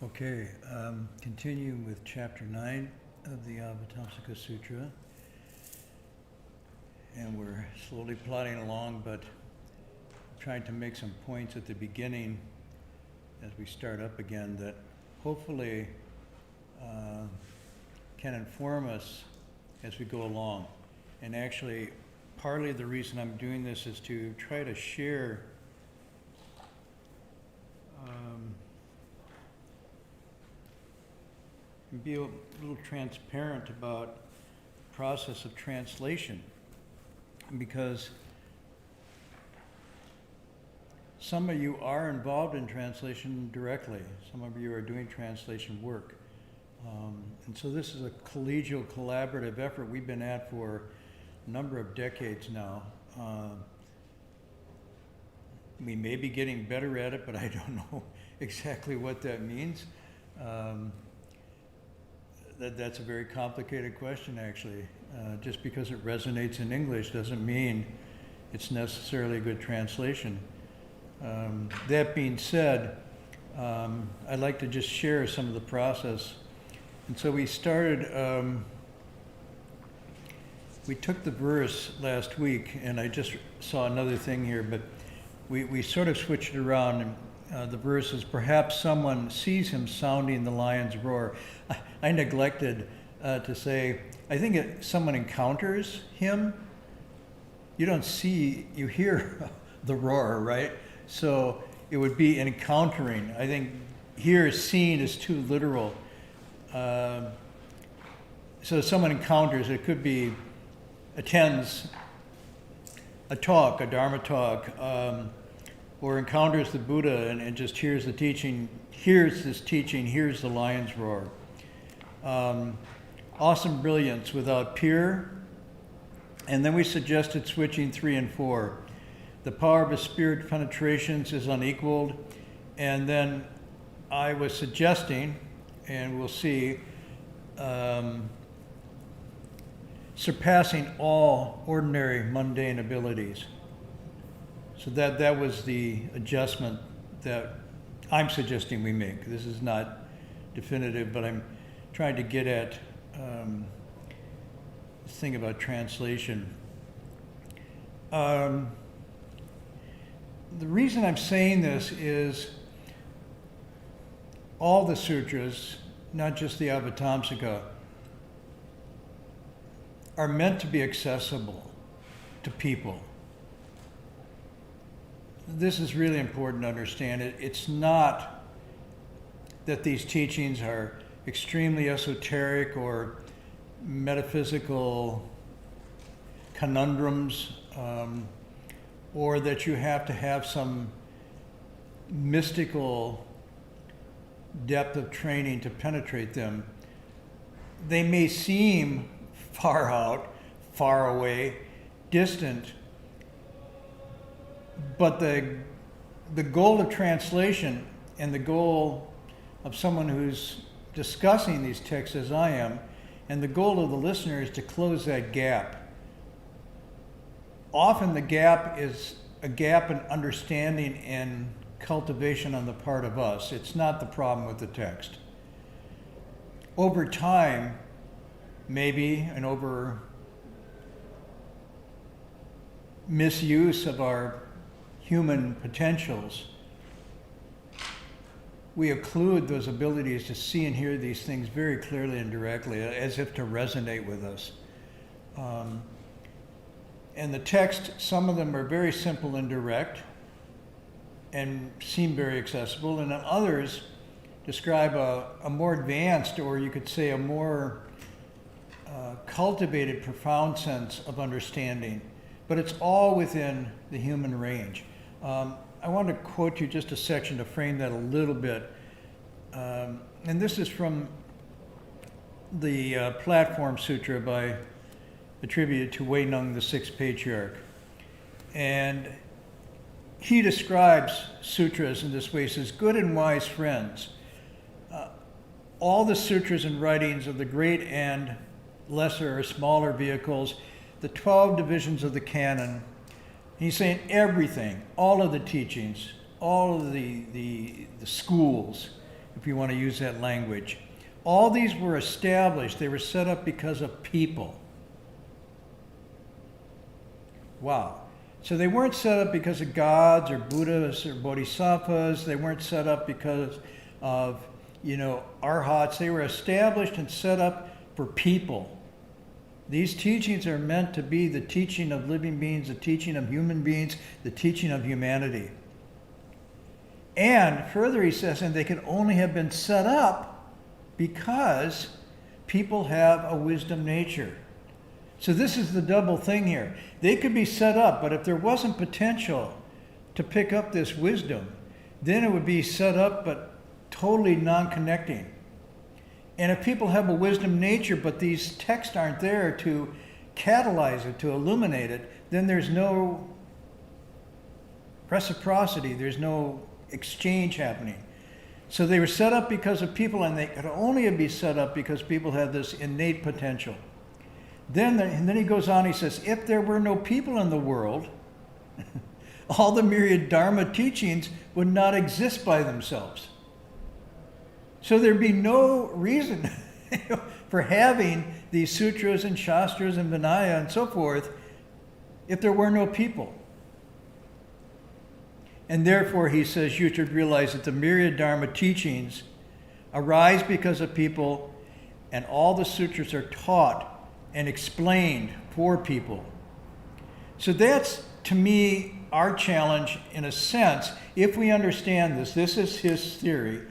Okay, continuing with chapter 9 of the Avatamsaka Sutra. And we're slowly plodding along, but trying to make some points at the beginning as we start up again that hopefully can inform us as we go along. And actually, partly the reason I'm doing this is to try to share and be a little transparent about the process of translation, because some of you are involved in translation directly. Some of you are doing translation work. And so this is a collegial, collaborative effort we've been at for a number of decades now. We may be getting better at it, but I don't know exactly what that means. That's a very complicated question, actually. Just because it resonates in English doesn't mean it's necessarily a good translation. That being said, I'd like to just share some of the process. And so we started, we took the verse last week, and I just saw another thing here, but we sort of switched it around. And the verse is, perhaps someone sees him sounding the lion's roar. I neglected to say, I think someone encounters him. You don't see, you hear the roar, right? So it would be an encountering. I think here seen is too literal. So someone encounters, it could be attends a talk, a Dharma talk, or encounters the Buddha and just hears the teaching, hears this teaching, hears the lion's roar. Awesome brilliance without peer. And then we suggested switching 3 and 4. The power of a spirit penetrations is unequaled. And then I was suggesting, and we'll see, surpassing all ordinary mundane abilities. So that was the adjustment that I'm suggesting we make. This is not definitive, but I'm trying to get at this thing about translation. The reason I'm saying this is all the sutras, not just the Avatamsaka, are meant to be accessible to people. This is really important to understand. It's not that these teachings are extremely esoteric or metaphysical conundrums, or that you have to have some mystical depth of training to penetrate them. They may seem far out, far away, distant, but the goal of translation and the goal of someone who's discussing these texts as I am, and the goal of the listener is to close that gap. Often the gap is a gap in understanding and cultivation on the part of us. It's not the problem with the text. Over time, maybe, and over misuse of our human potentials, we occlude those abilities to see and hear these things very clearly and directly, as if to resonate with us. And the text, some of them are very simple and direct and seem very accessible, and others describe a more advanced, or you could say a more cultivated, profound sense of understanding. But it's all within the human range. I want to quote you just a section to frame that a little bit. And this is from the Platform Sutra attributed to Wei Nung, the sixth patriarch. And he describes sutras in this way. He says, good and wise friends, all the sutras and writings of the great and lesser or smaller vehicles, the 12 divisions of the canon, he's saying everything, all of the teachings, all of the schools, if you want to use that language. All these were established. They were set up because of people. Wow. So they weren't set up because of gods or Buddhas or bodhisattvas. They weren't set up because of, arhats. They were established and set up for people. These teachings are meant to be the teaching of living beings, the teaching of human beings, the teaching of humanity. And further he says, and they can only have been set up because people have a wisdom nature. So this is the double thing here. They could be set up, but if there wasn't potential to pick up this wisdom, then it would be set up but totally non-connecting. And if people have a wisdom nature, but these texts aren't there to catalyze it, to illuminate it, then there's no reciprocity, there's no exchange happening. So they were set up because of people, and they could only be set up because people had this innate potential. And then he goes on, he says, if there were no people in the world, all the myriad Dharma teachings would not exist by themselves. So there'd be no reason for having these sutras and shastras and Vinaya and so forth if there were no people. And therefore, he says, you should realize that the myriad Dharma teachings arise because of people, and all the sutras are taught and explained for people. So that's, to me, our challenge in a sense. If we understand this is his theory,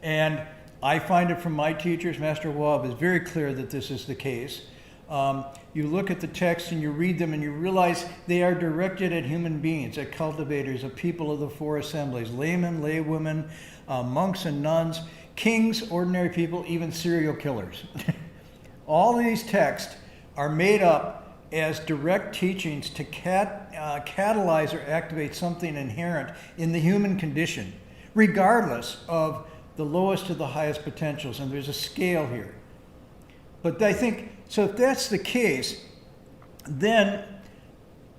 and I find it from my teachers. Master Wab is very clear that this is the case. You look at the text and you read them and you realize they are directed at human beings, at cultivators, at people of the four assemblies, laymen, laywomen, monks and nuns, kings, ordinary people, even serial killers. All these texts are made up as direct teachings to catalyze or activate something inherent in the human condition, regardless of the lowest to the highest potentials. And there's a scale here. But I think, so if that's the case, then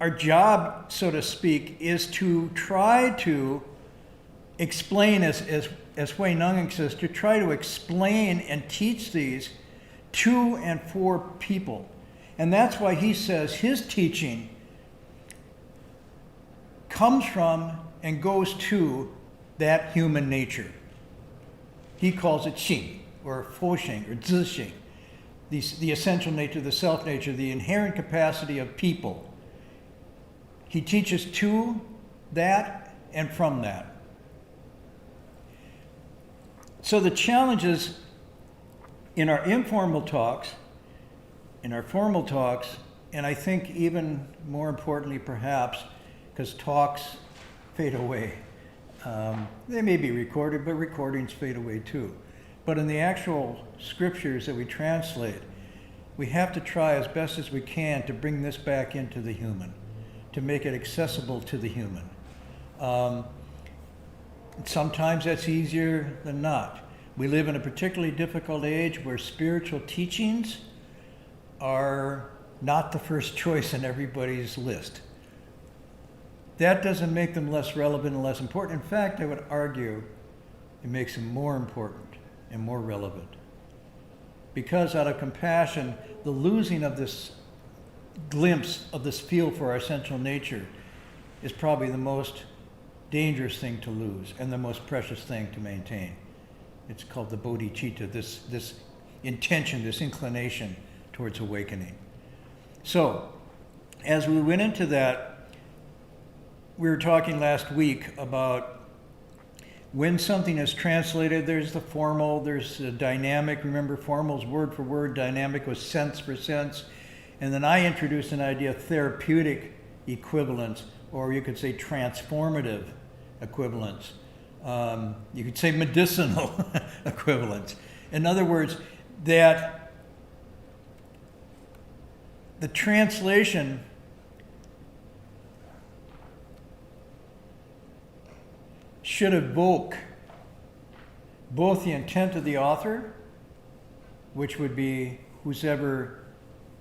our job, so to speak, is to try to explain, as Hui Nunging says, to try to explain and teach these to and for people. And that's why he says his teaching comes from and goes to that human nature. He calls it Xing, or Foxing, or Zixing, the essential nature, the self-nature, the inherent capacity of people. He teaches to that and from that. So the challenges in our informal talks, in our formal talks, and I think even more importantly perhaps, because talks fade away. They may be recorded, but recordings fade away too. But in the actual scriptures that we translate, we have to try as best as we can to bring this back into the human, to make it accessible to the human. Sometimes that's easier than not. We live in a particularly difficult age where spiritual teachings are not the first choice in everybody's list. That doesn't make them less relevant and less important. In fact, I would argue it makes them more important and more relevant. Because out of compassion, the losing of this glimpse of this feel for our essential nature is probably the most dangerous thing to lose and the most precious thing to maintain. It's called the bodhicitta, this intention, this inclination towards awakening. So, as we went into that, we were talking last week about when something is translated, there's the formal, there's the dynamic. Remember, formal is word for word, dynamic was sense for sense. And then I introduced an idea of therapeutic equivalence, or you could say transformative equivalence. You could say medicinal equivalence. In other words, that the translation should evoke both the intent of the author, which would be whoever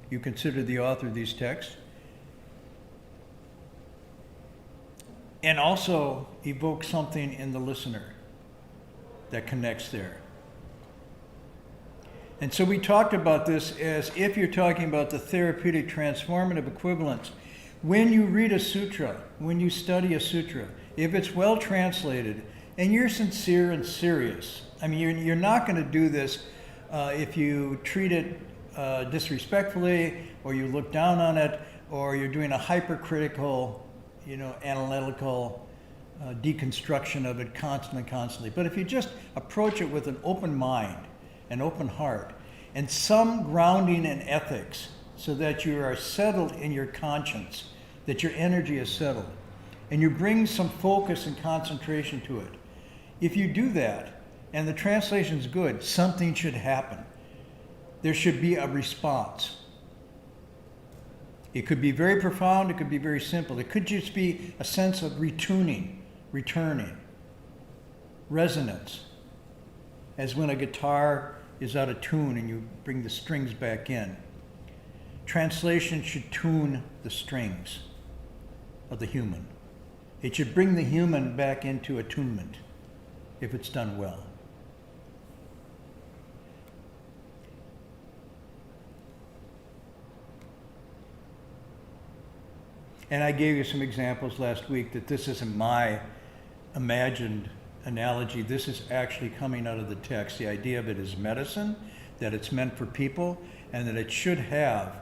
you consider the author of these texts, and also evoke something in the listener that connects there. And so we talked about this as if you're talking about the therapeutic transformative equivalence. When you read a sutra, when you study a sutra, if it's well translated and you're sincere and serious, I mean, you're not going to do this if you treat it disrespectfully, or you look down on it, or you're doing a hypercritical, analytical deconstruction of it constantly. But if you just approach it with an open mind, an open heart, and some grounding in ethics, so that you are settled in your conscience, that your energy is settled, and you bring some focus and concentration to it. If you do that, and the translation's good, something should happen. There should be a response. It could be very profound, it could be very simple. It could just be a sense of retuning, returning, resonance, as when a guitar is out of tune and you bring the strings back in. Translation should tune the strings of the human. It should bring the human back into attunement if it's done well. And I gave you some examples last week that this isn't my imagined analogy. This is actually coming out of the text. The idea of it is medicine, that it's meant for people, and that it should have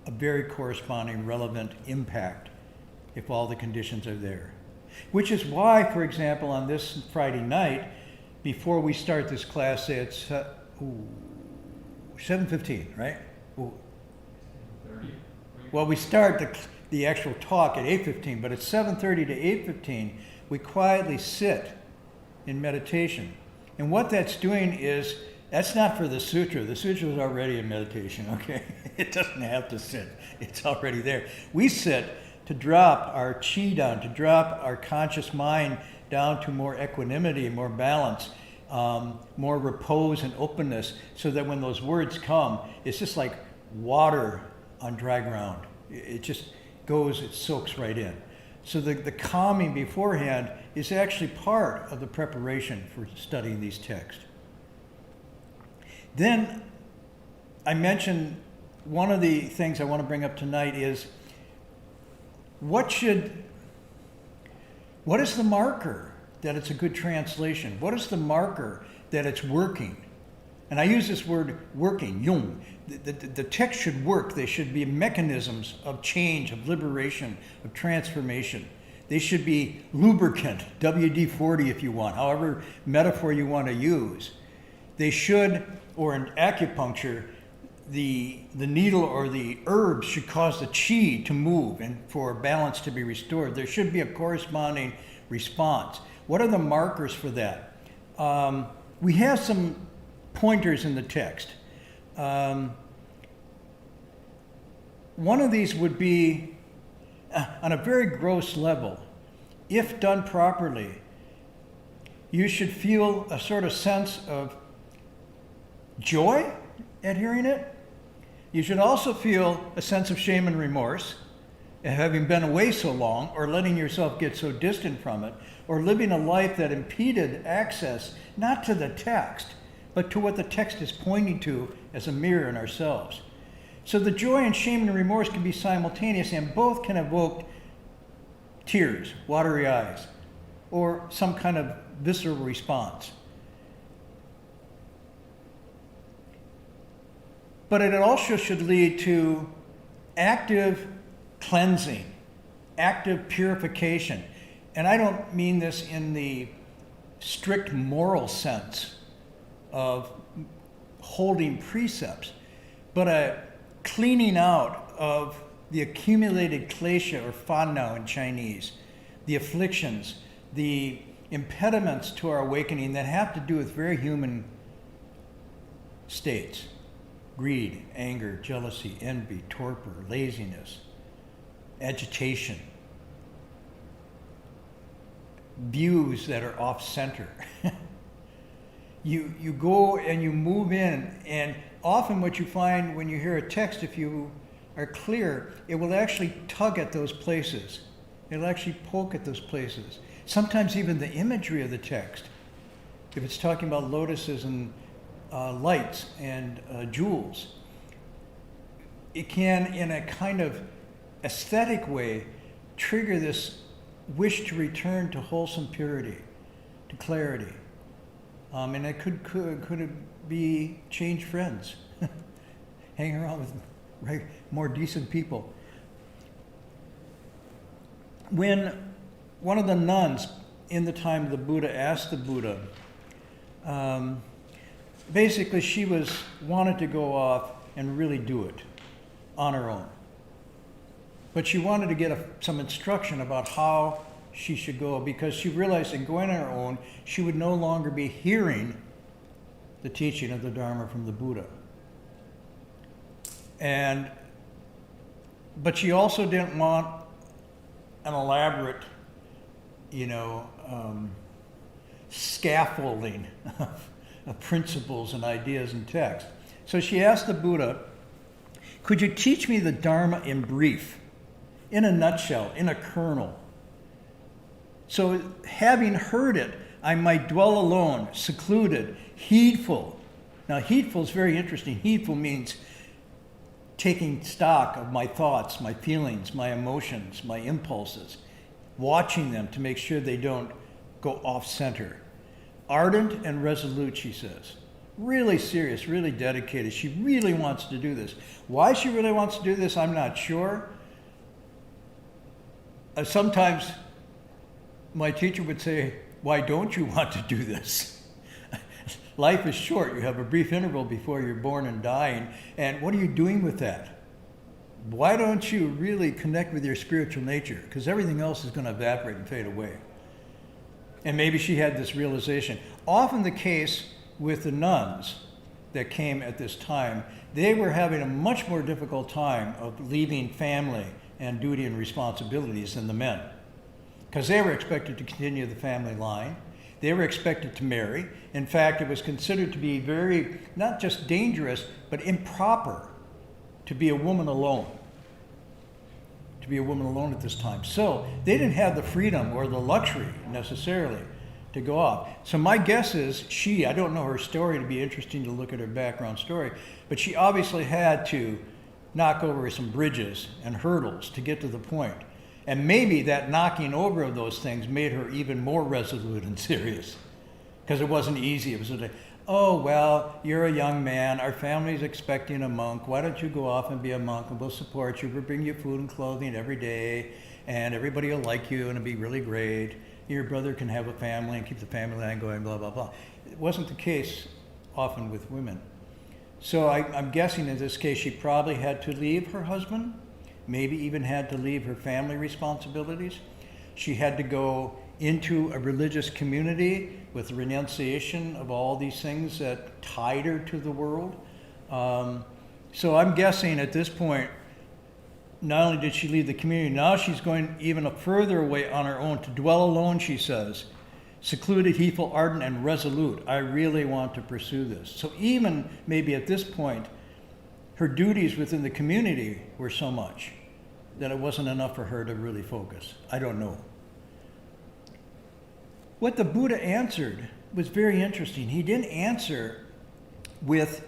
a very corresponding relevant impact if all the conditions are there. Which is why, for example, on this Friday night, before we start this class, say it's 7:15, right? Ooh. 7:30. Well, we start the actual talk at 8:15, but at 7:30 to 8:15, we quietly sit in meditation. And what that's doing is, that's not for the sutra. The sutra is already in meditation, okay? It doesn't have to sit. It's already there. We sit to drop our chi down, to drop our conscious mind down to more equanimity, more balance, more repose and openness, so that when those words come, it's just like water on dry ground. It just goes, it soaks right in. So the calming beforehand is actually part of the preparation for studying these texts. Then I mentioned one of the things I want to bring up tonight is what is the marker that it's a good translation? What is the marker that it's working? And I use this word working, yung. The text should work. They should be mechanisms of change, of liberation, of transformation. They should be lubricant, WD-40 if you want, however metaphor you want to use. They should, or in acupuncture, the needle or the herbs should cause the chi to move and for balance to be restored. There should be a corresponding response. What are the markers for that? We have some pointers in the text. One of these would be, on a very gross level, if done properly, you should feel a sort of sense of joy at hearing it. You should also feel a sense of shame and remorse at having been away so long, or letting yourself get so distant from it, or living a life that impeded access, not to the text, but to what the text is pointing to as a mirror in ourselves. So the joy and shame and remorse can be simultaneous, and both can evoke tears, watery eyes, or some kind of visceral response. But it also should lead to active cleansing, active purification. And I don't mean this in the strict moral sense of holding precepts, but a cleaning out of the accumulated klesha, or fanna in Chinese, the afflictions, the impediments to our awakening that have to do with very human states: greed, anger, jealousy, envy, torpor, laziness, agitation, views that are off-center. You go and you move in, and often what you find when you hear a text, if you are clear, it will actually tug at those places. It'll actually poke at those places. Sometimes even the imagery of the text if it's talking about lotuses and lights and jewels, it can, in a kind of aesthetic way, trigger this wish to return to wholesome purity, to clarity. And it could it be change friends, hang around with more decent people. When one of the nuns in the time of the Buddha asked the Buddha, basically she wanted to go off and really do it on her own. But she wanted to get some instruction about how she should go, because she realized in going on her own, she would no longer be hearing the teaching of the Dharma from the Buddha. But she also didn't want an elaborate, scaffolding of principles and ideas and text. So she asked the Buddha, could you teach me the Dharma in brief, in a nutshell, in a kernel? So having heard it, I might dwell alone, secluded, heedful. Now heedful is very interesting. Heedful means taking stock of my thoughts, my feelings, my emotions, my impulses, watching them to make sure they don't go off center. Ardent and resolute, she says. Really serious, really dedicated. She really wants to do this. Why she really wants to do this, I'm not sure. Sometimes my teacher would say, why don't you want to do this? Life is short. You have a brief interval before you're born and dying. And what are you doing with that? Why don't you really connect with your spiritual nature? Because everything else is going to evaporate and fade away. And maybe she had this realization. Often the case with the nuns that came at this time, they were having a much more difficult time of leaving family and duty and responsibilities than the men. Because they were expected to continue the family line. They were expected to marry. In fact, it was considered to be very, not just dangerous, but improper to be a woman alone. To be a woman alone at this time. So they didn't have the freedom or the luxury necessarily to go off. So my guess is I don't know her story, to be interesting to look at her background story, but she obviously had to knock over some bridges and hurdles to get to the point. And maybe that knocking over of those things made her even more resolute and serious, because it wasn't easy. It was like, oh, well, you're a young man. Our family's expecting a monk. Why don't you go off and be a monk, and we'll support you. We'll bring you food and clothing every day, and everybody will like you, and it'll be really great. Your brother can have a family and keep the family line going, blah, blah, blah. It wasn't the case often with women. So I'm guessing in this case she probably had to leave her husband, maybe even had to leave her family responsibilities. She had to go into a religious community with renunciation of all these things that tied her to the world. So I'm guessing at this point, not only did she leave the community, now she's going even further away on her own to dwell alone, she says. Secluded, heedful, ardent, and resolute. I really want to pursue this. So even maybe at this point, her duties within the community were so much that it wasn't enough for her to really focus. I don't know. What the Buddha answered was very interesting. He didn't answer with,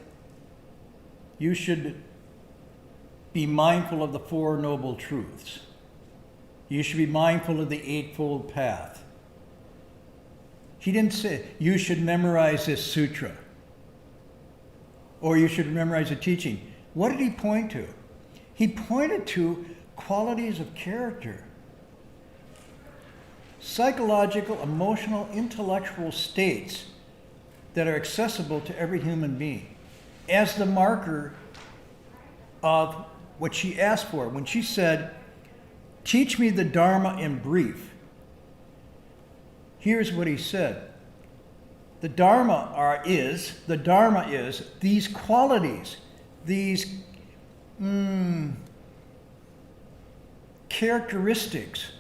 you should be mindful of the Four Noble Truths. You should be mindful of the Eightfold Path. He didn't say, you should memorize this sutra, or you should memorize the teaching. What did he point to? He pointed to qualities of character, psychological, emotional, intellectual states that are accessible to every human being as the marker of what she asked for. When she said, teach me the Dharma in brief, here's what he said. The Dharma is these qualities, these characteristics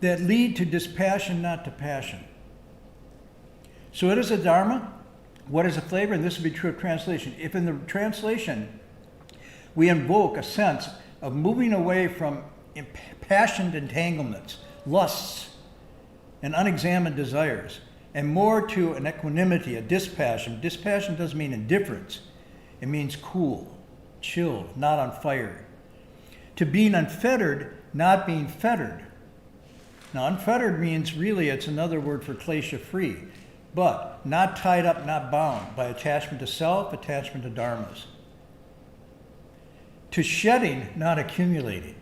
that lead to dispassion, not to passion. So it is a Dharma. What is a flavor? And this would be true of translation. If in the translation we invoke a sense of moving away from impassioned entanglements, lusts, and unexamined desires, and more to an equanimity, a dispassion. Dispassion doesn't mean indifference. It means cool, chill, not on fire. To being unfettered, not being fettered. Now, unfettered means really it's another word for klesha-free, but not tied up, not bound by attachment to self, attachment to dharmas. To shedding, not accumulating.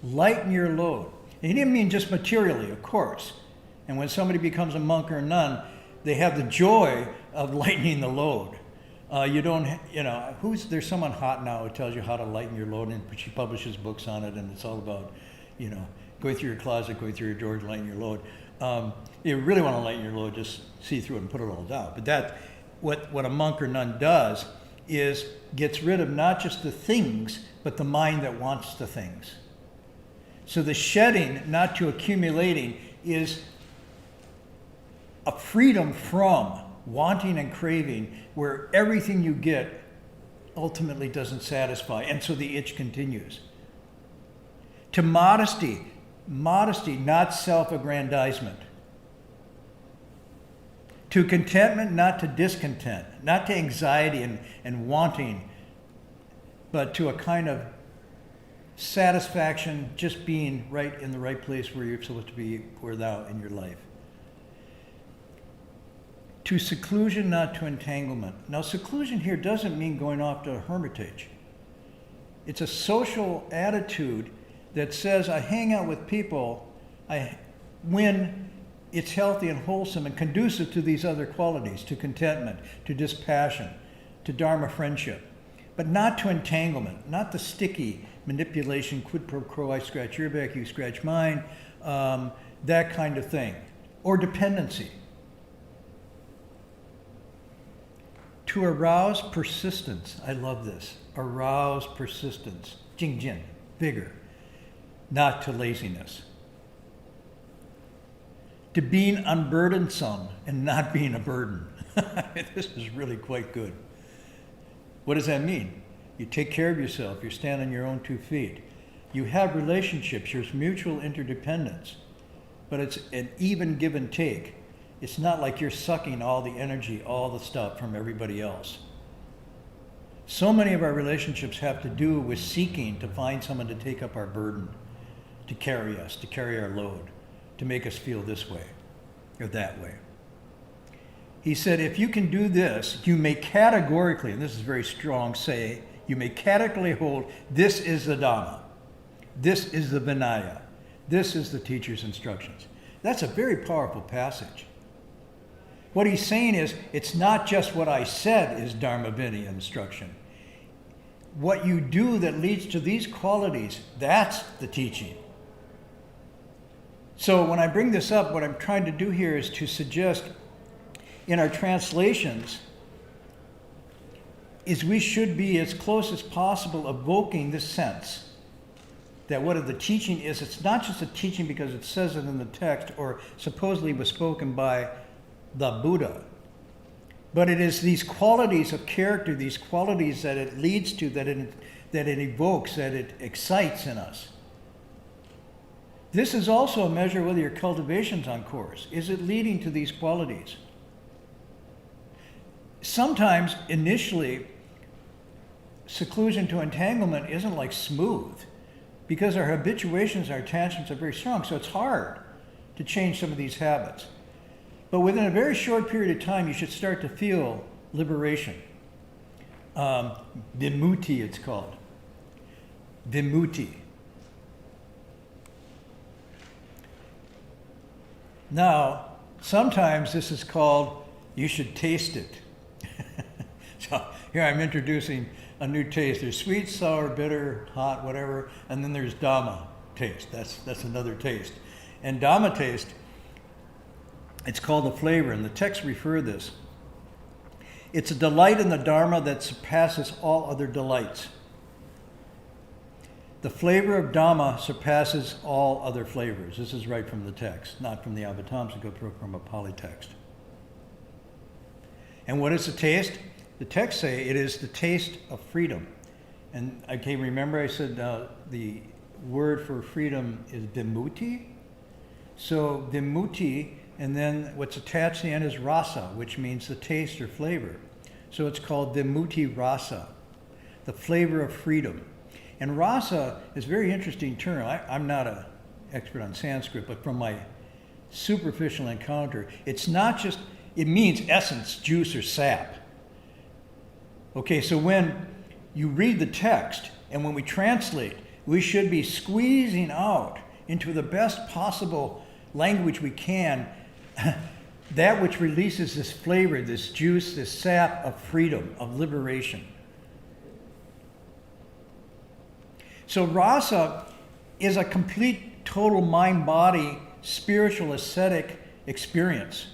Lighten your load. And he didn't mean just materially, of course. And when somebody becomes a monk or a nun, they have the joy of lightening the load. There's someone hot now who tells you how to lighten your load, and she publishes books on it, and it's all about, going through your closet, going through your drawers, lighten your load. You really want to lighten your load, just see through it and put it all down. But what a monk or nun does is gets rid of not just the things, but the mind that wants the things. So the shedding, not to accumulating, is a freedom from wanting and craving, where everything you get ultimately doesn't satisfy, and so the itch continues. To modesty, not self-aggrandizement. To contentment, not to discontent, not to anxiety and wanting, but to a kind of satisfaction, just being right in the right place where you're supposed to be, or thou in your life. To seclusion, not to entanglement. Now, seclusion here doesn't mean going off to a hermitage. It's a social attitude that says I hang out with people when it's healthy and wholesome and conducive to these other qualities, to contentment, to dispassion, to dharma friendship, but not to entanglement, not the sticky manipulation, quid pro quo, I scratch your back, you scratch mine, that kind of thing, or dependency. To arouse persistence, I love this, arouse persistence, jingjin, vigor, not to laziness. To being unburdensome and not being a burden. This is really quite good. What does that mean? You take care of yourself, you stand on your own 2 feet. You have relationships, there's mutual interdependence, but it's an even give and take. It's not like you're sucking all the energy, all the stuff from everybody else. So many of our relationships have to do with seeking to find someone to take up our burden, to carry us, to carry our load, to make us feel this way or that way. He said, if you can do this, you may categorically, and this is very strong, say, you may categorically hold, this is the Dhamma, this is the Vinaya, this is the teacher's instructions. That's a very powerful passage. What he's saying is, it's not just what I said is Dharma Vinaya instruction. What you do that leads to these qualities, that's the teaching. So when I bring this up, what I'm trying to do here is to suggest in our translations is we should be as close as possible evoking this sense that what the teaching is, it's not just a teaching because it says it in the text or supposedly was spoken by the Buddha, but it is these qualities of character, these qualities that it leads to, that it evokes, that it excites in us. This is also a measure whether your cultivation's on course. Is it leading to these qualities? Sometimes, initially, seclusion to entanglement isn't like smooth because our habituations, our attachments are very strong, so it's hard to change some of these habits. But within a very short period of time, you should start to feel liberation. Vimutti, it's called. Vimutti. Now, sometimes this is called, you should taste it. So here I'm introducing a new taste. There's sweet, sour, bitter, hot, whatever, and then there's Dhamma taste. That's another taste. And Dhamma taste, it's called the flavor, and the texts refer this. It's a delight in the Dharma that surpasses all other delights. The flavor of Dhamma surpasses all other flavors. This is right from the text, not from the Avatamsaka, but from a Pali text. And what is the taste? The texts say it is the taste of freedom. And I can remember I said the word for freedom is vimutti. So vimutti, and then what's attached to the end is rasa, which means the taste or flavor. So it's called vimutti rasa, the flavor of freedom. And rasa is a very interesting term. I'm not an expert on Sanskrit, but from my superficial encounter, it's not just, it means essence, juice, or sap. Okay, so when you read the text and when we translate, we should be squeezing out into the best possible language we can that which releases this flavor, this juice, this sap of freedom, of liberation. So rasa is a complete, total mind-body, spiritual, aesthetic experience,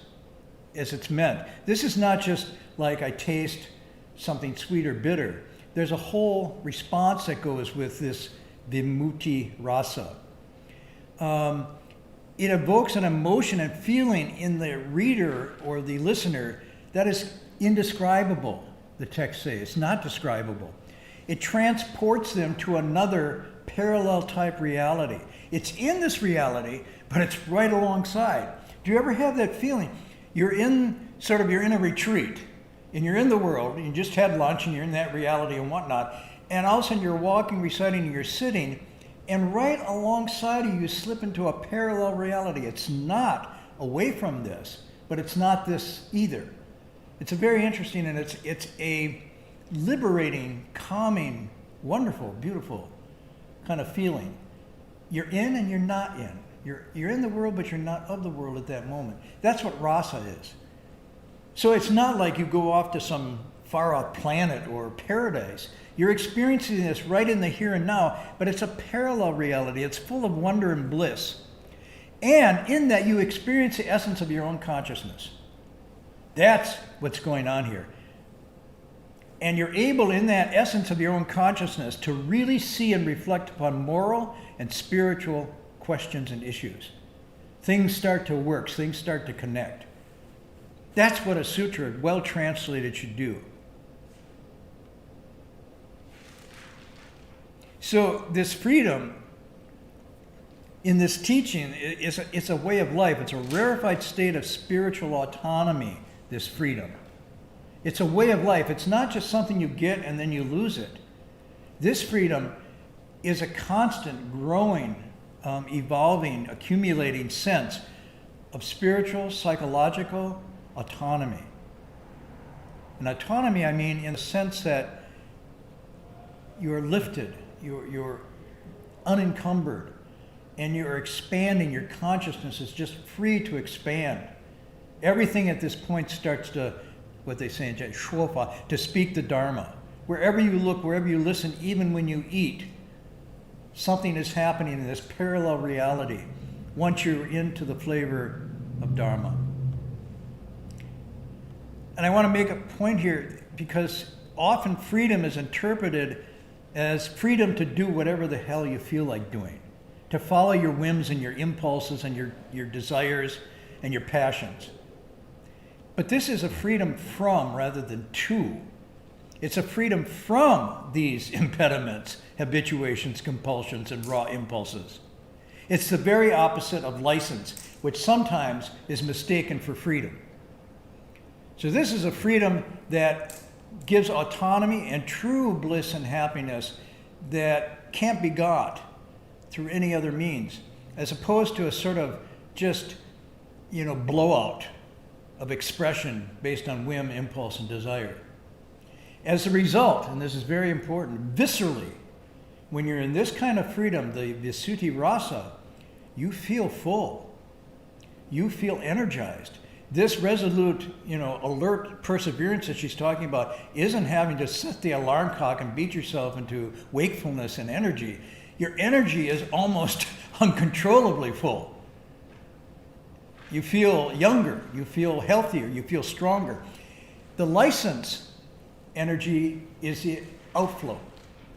as it's meant. This is not just like I taste something sweet or bitter. There's a whole response that goes with this vimutti rasa. It evokes an emotion and feeling in the reader or the listener that is indescribable, the text says. It's not describable. It transports them to another parallel type reality. It's in this reality, but it's right alongside. Do you ever have that feeling? You're in a retreat, and you're in the world, and you just had lunch, and you're in that reality and whatnot, and all of a sudden you're walking, reciting, and you're sitting, and right alongside of you slip into a parallel reality. It's not away from this, but it's not this either. It's a very interesting, and it's a liberating, calming, wonderful, beautiful kind of feeling. You're in and you're not in. You're in the world, but you're not of the world at that moment. That's what rasa is. So it's not like you go off to some far-off planet or paradise. You're experiencing this right in the here and now, but it's a parallel reality. It's full of wonder and bliss. And in that, you experience the essence of your own consciousness. That's what's going on here. And you're able, in that essence of your own consciousness, to really see and reflect upon moral and spiritual questions and issues. Things start to work, things start to connect. That's what a sutra, well translated, should do. So this freedom in this teaching it's a way of life. It's a rarefied state of spiritual autonomy, this freedom. It's a way of life. It's not just something you get and then you lose it. This freedom is a constant, growing, evolving, accumulating sense of spiritual, psychological autonomy. And autonomy, I mean in the sense that you're lifted, you're unencumbered, and you're expanding. Your consciousness is just free to expand. Everything at this point starts to, what they say in Jhana, shuofa, to speak the Dharma. Wherever you look, wherever you listen, even when you eat, something is happening in this parallel reality once you're into the flavor of Dharma. And I want to make a point here because often freedom is interpreted as freedom to do whatever the hell you feel like doing, to follow your whims and your impulses and your desires and your passions. But this is a freedom from rather than to. It's a freedom from these impediments, habituations, compulsions, and raw impulses. It's the very opposite of license, which sometimes is mistaken for freedom. So this is a freedom that gives autonomy and true bliss and happiness that can't be got through any other means, as opposed to a sort of just, blowout of expression based on whim, impulse, and desire. As a result, and this is very important, viscerally, when you're in this kind of freedom, the visuddhi rasa, you feel full. You feel energized. This resolute, alert perseverance that she's talking about isn't having to set the alarm clock and beat yourself into wakefulness and energy. Your energy is almost uncontrollably full. You feel younger, you feel healthier, you feel stronger. The license energy is the outflow.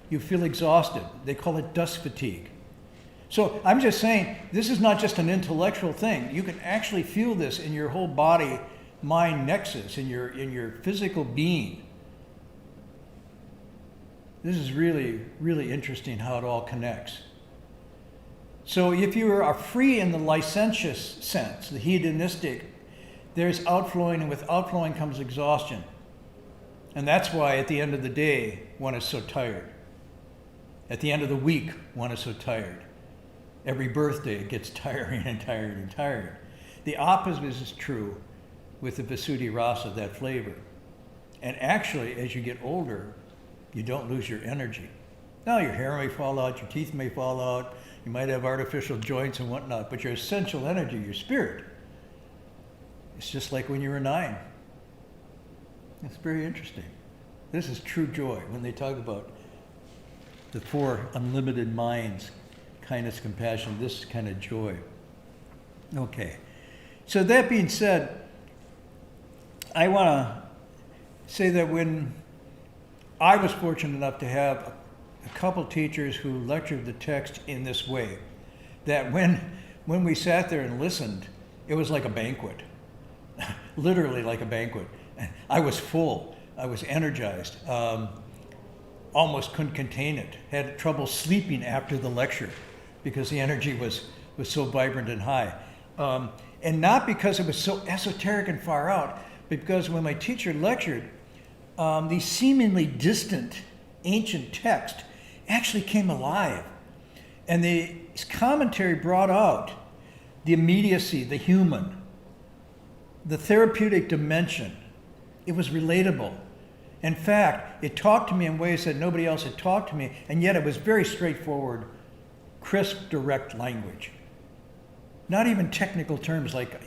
You feel exhausted. They call it dust fatigue. So I'm just saying, this is not just an intellectual thing. You can actually feel this in your whole body-mind nexus, in your physical being. This is really, really interesting how it all connects. So if you are free in the licentious sense, the hedonistic, there's outflowing, and with outflowing comes exhaustion. And that's why at the end of the day, one is so tired. At the end of the week, one is so tired. Every birthday, it gets tiring and tired and tired. The opposite is true with the Visuddhi Rasa, that flavor. And actually, as you get older, you don't lose your energy. Now, your hair may fall out, your teeth may fall out, you might have artificial joints and whatnot, but your essential energy, your spirit, it's just like when you were 9. It's very interesting. This is true joy when they talk about the 4 unlimited minds, kindness, compassion, this kind of joy. Okay. So that being said, I want to say that when I was fortunate enough to have a couple teachers who lectured the text in this way, that when we sat there and listened, it was like a banquet, literally like a banquet. I was full. I was energized. Almost couldn't contain it. Had trouble sleeping after the lecture because the energy was so vibrant and high. And not because it was so esoteric and far out, but because when my teacher lectured, these seemingly distant ancient text actually came alive. And the commentary brought out the immediacy, the human, the therapeutic dimension. It was relatable. In fact, it talked to me in ways that nobody else had talked to me, and yet it was very straightforward, crisp, direct language. Not even technical terms like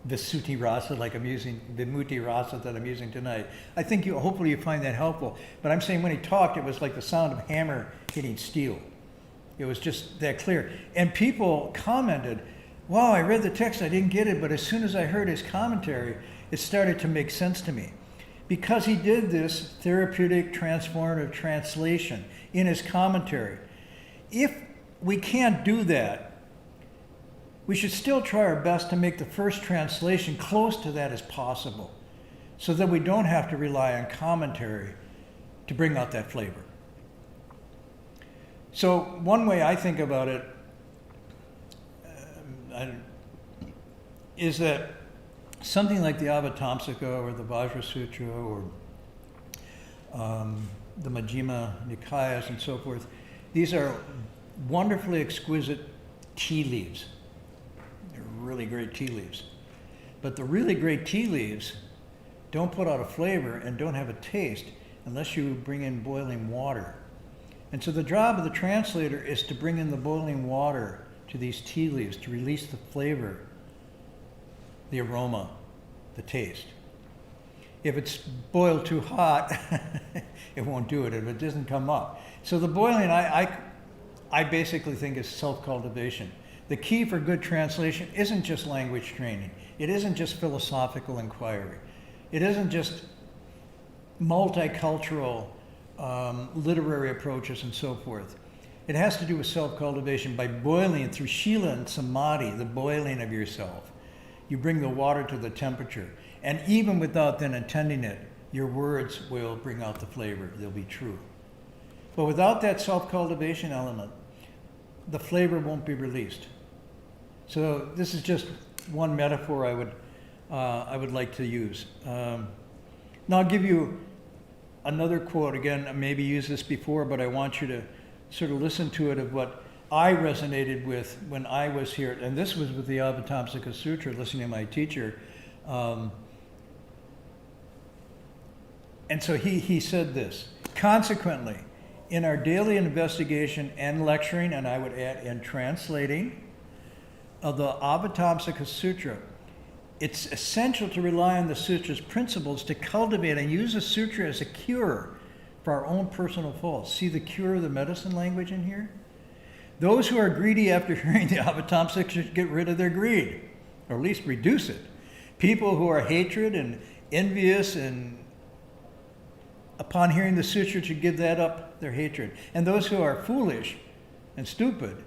Visuddhi Rasa, like I'm using, Vimutti Rasa that I'm using tonight. I think hopefully you find that helpful. But I'm saying when he talked, it was like the sound of hammer hitting steel. It was just that clear. And people commented, wow, I read the text, I didn't get it, but as soon as I heard his commentary, it started to make sense to me. Because he did this therapeutic, transformative translation in his commentary. If we can't do that, we should still try our best to make the first translation close to that as possible, so that we don't have to rely on commentary to bring out that flavor. So one way I think about it is that something like the Avatamsaka or the Vajra Sutra or the Majjhima Nikayas and so forth, these are wonderfully exquisite tea leaves. They're really great tea leaves. But the really great tea leaves don't put out a flavor and don't have a taste unless you bring in boiling water. And so the job of the translator is to bring in the boiling water to these tea leaves to release the flavor, the aroma, the taste. If it's boiled too hot, it won't do it if it doesn't come up. So the boiling, I basically think is self-cultivation. The key for good translation isn't just language training. It isn't just philosophical inquiry. It isn't just multicultural literary approaches and so forth. It has to do with self-cultivation by boiling through Shila and Samadhi, the boiling of yourself. You bring the water to the temperature. And even without then intending it, your words will bring out the flavor. They'll be true. But without that self-cultivation element, the flavor won't be released. So this is just one metaphor I would like to use. Now I'll give you another quote. Again, I maybe used this before, but I want you to sort of listen to it of what I resonated with when I was here. And this was with the Avatamsaka Sutra, listening to my teacher. And so he said this: consequently, in our daily investigation and lecturing, and I would add, and translating, of the Avatamsaka Sutra, it's essential to rely on the sutra's principles to cultivate and use the sutra as a cure for our own personal faults. See the cure of the medicine language in here? Those who are greedy after hearing the Avatamsaka should get rid of their greed, or at least reduce it. People who are hatred and envious and upon hearing the sutra should give that up, their hatred. And those who are foolish and stupid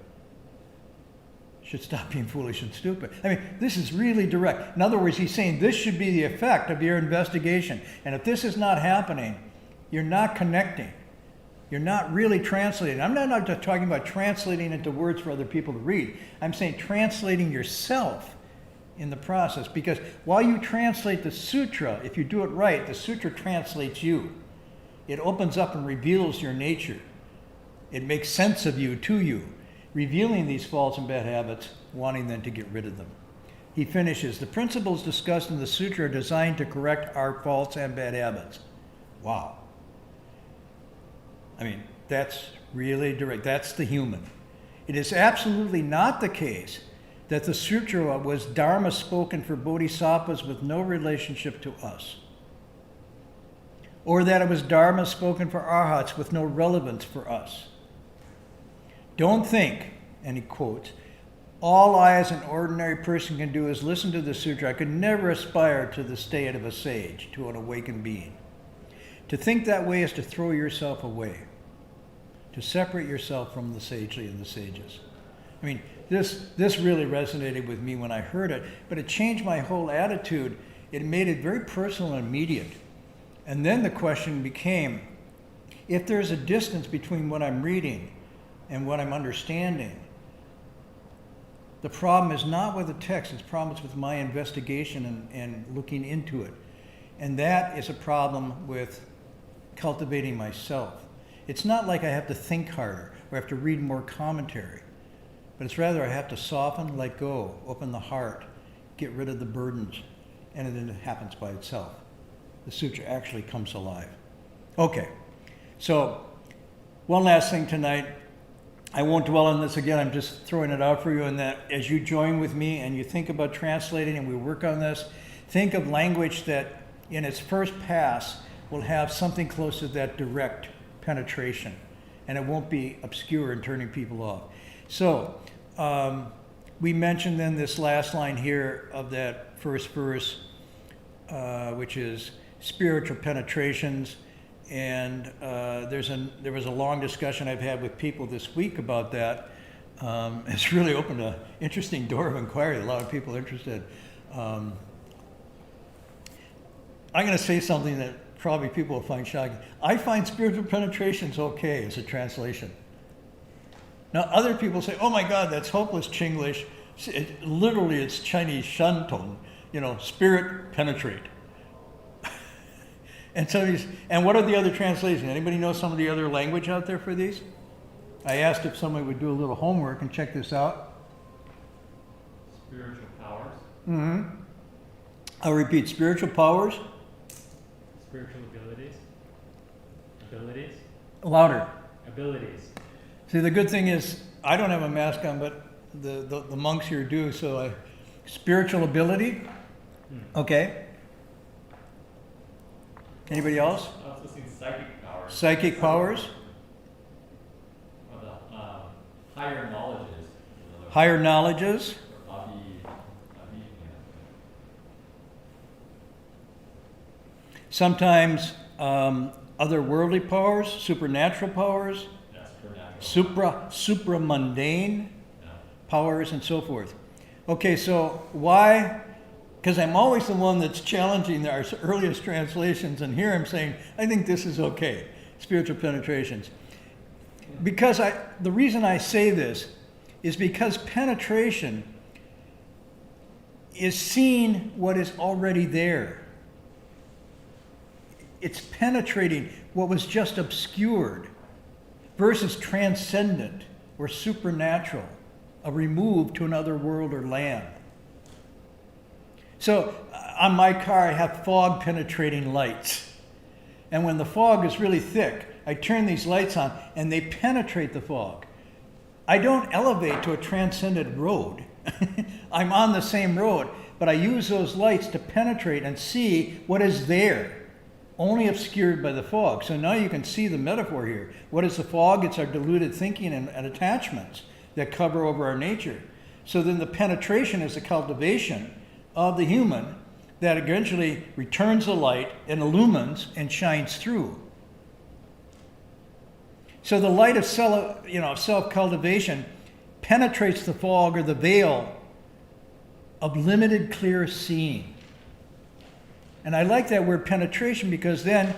should stop being foolish and stupid. I mean, this is really direct. In other words, he's saying this should be the effect of your investigation. And if this is not happening, you're not connecting You're not really translating. I'm not just talking about translating into words for other people to read. I'm saying translating yourself in the process. Because while you translate the sutra, if you do it right, the sutra translates you. It opens up and reveals your nature. It makes sense of you to you, revealing these faults and bad habits, wanting then to get rid of them. He finishes, the principles discussed in the sutra are designed to correct our faults and bad habits. Wow. I mean, that's really direct. That's the human. It is absolutely not the case that the sutra was dharma spoken for bodhisattvas with no relationship to us, or that it was dharma spoken for arhats with no relevance for us. Don't think, and he quotes, all I as an ordinary person can do is listen to the sutra. I could never aspire to the state of a sage, to an awakened being. To think that way is to throw yourself away, to separate yourself from the sagely and the sages. I mean, this really resonated with me when I heard it, but it changed my whole attitude. It made it very personal and immediate. And then the question became, if there's a distance between what I'm reading and what I'm understanding, the problem is not with the text, the problem is with my investigation and looking into it. And that is a problem with cultivating myself. It's not like I have to think harder or have to read more commentary, but it's rather I have to soften, let go, open the heart, get rid of the burdens, and then it happens by itself. The sutra actually comes alive. Okay, so one last thing tonight. I won't dwell on this again, I'm just throwing it out for you, and that as you join with me and you think about translating and we work on this, think of language that in its first pass will have something close to that direct penetration, and it won't be obscure and turning people off. So, we mentioned then this last line here of that first verse, which is spiritual penetrations. And there was a long discussion I've had with people this week about that. It's really opened an interesting door of inquiry. A lot of people interested. I'm going to say something that probably people will find shocking. I find spiritual penetrations okay as a translation. Now other people say, "Oh my God, that's hopeless Chinglish." Literally, it's Chinese Shantung. Spirit penetrate. And what are the other translations? Anybody know some of the other language out there for these? I asked if somebody would do a little homework and check this out. Spiritual powers. Mm-hmm. I'll repeat, spiritual powers. Spiritual abilities. Abilities. Louder. Abilities. See, the good thing is, I don't have a mask on, but the monks here do, so spiritual ability. Okay. Anybody else? I also see psychic powers. Psychic powers. Or the higher knowledges. Higher knowledges. Sometimes otherworldly powers, supernatural powers, supramundane powers, and so forth. Okay, so why? Because I'm always the one that's challenging our earliest translations, and here I'm saying, I think this is okay, spiritual penetrations. Because the reason I say this is because penetration is seeing what is already there. It's penetrating what was just obscured versus transcendent or supernatural, a remove to another world or land. So on my car, I have fog penetrating lights. And when the fog is really thick, I turn these lights on and they penetrate the fog. I don't elevate to a transcendent road. I'm on the same road, but I use those lights to penetrate and see what is there, only obscured by the fog. So now you can see the metaphor here. What is the fog? It's our deluded thinking and attachments that cover over our nature. So then the penetration is the cultivation of the human that eventually returns the light and illumines and shines through. So the light of self-cultivation penetrates the fog or the veil of limited clear seeing. And I like that word penetration because then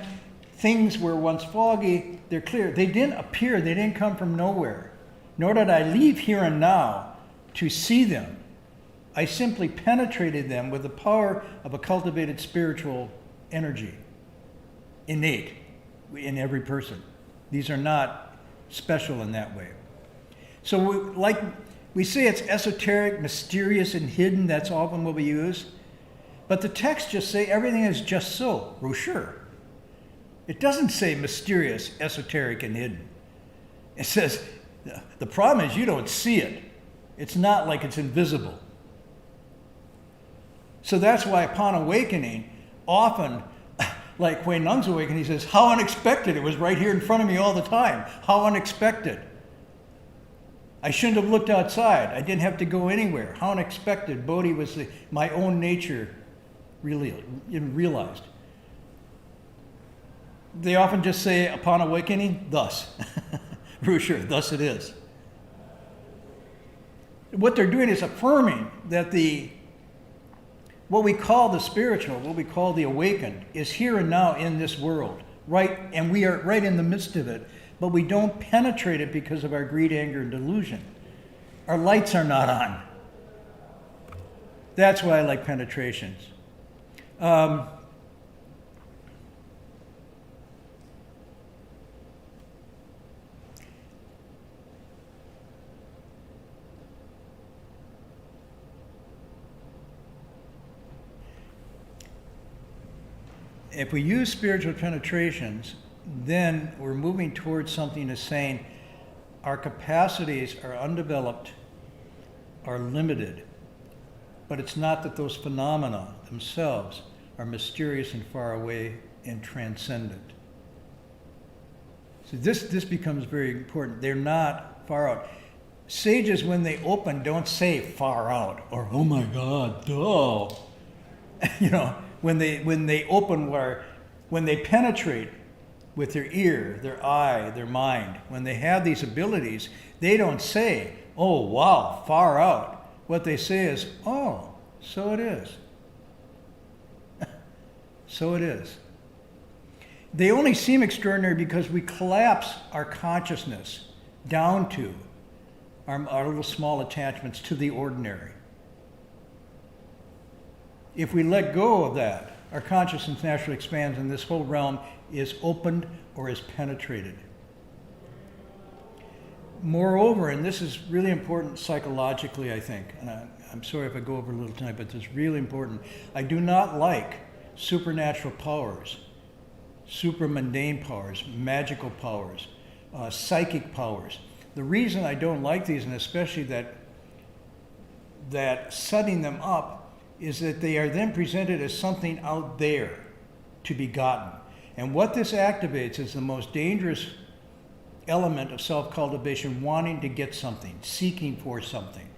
things were once foggy they're clear. They didn't appear. They didn't come from nowhere. Nor did I leave here and now to see them. I simply penetrated them with the power of a cultivated spiritual energy, innate in every person. These are not special in that way. So we say it's esoteric, mysterious, and hidden. That's often what we use. But the texts just say everything is just so. Well, sure. It doesn't say mysterious, esoteric, and hidden. It says the problem is you don't see it. It's not like it's invisible. So that's why upon awakening, often, like Hui Nung's awakening, he says, how unexpected. It was right here in front of me all the time. How unexpected. I shouldn't have looked outside. I didn't have to go anywhere. How unexpected. Bodhi was my own nature really realized. They often just say, upon awakening, thus. Sure, thus it is. What they're doing is affirming that what we call the spiritual, what we call the awakened, is here and now in this world, right? And we are right in the midst of it, but we don't penetrate it because of our greed, anger, and delusion. Our lights are not on. That's why I like penetrations. If we use spiritual penetrations, then we're moving towards something as saying our capacities are undeveloped, are limited, but it's not that those phenomena themselves are mysterious and far away and transcendent. So this becomes very important. They're not far out. Sages, when they open, don't say far out or, oh my God, duh. When they open, when they penetrate with their ear, their eye, their mind, when they have these abilities, they don't say, oh, wow, far out. What they say is, oh, so it is. So it is. They only seem extraordinary because we collapse our consciousness down to our little small attachments to the ordinary. If we let go of that, our consciousness naturally expands and this whole realm is opened or is penetrated. Moreover, and this is really important psychologically, I think, and I'm sorry if I go over a little time, but this is really important. I do not like supernatural powers, supramundane powers, magical powers, psychic powers. The reason I don't like these, and especially that setting them up, is that they are then presented as something out there to be gotten. And what this activates is the most dangerous element of self-cultivation, wanting to get something, seeking for something,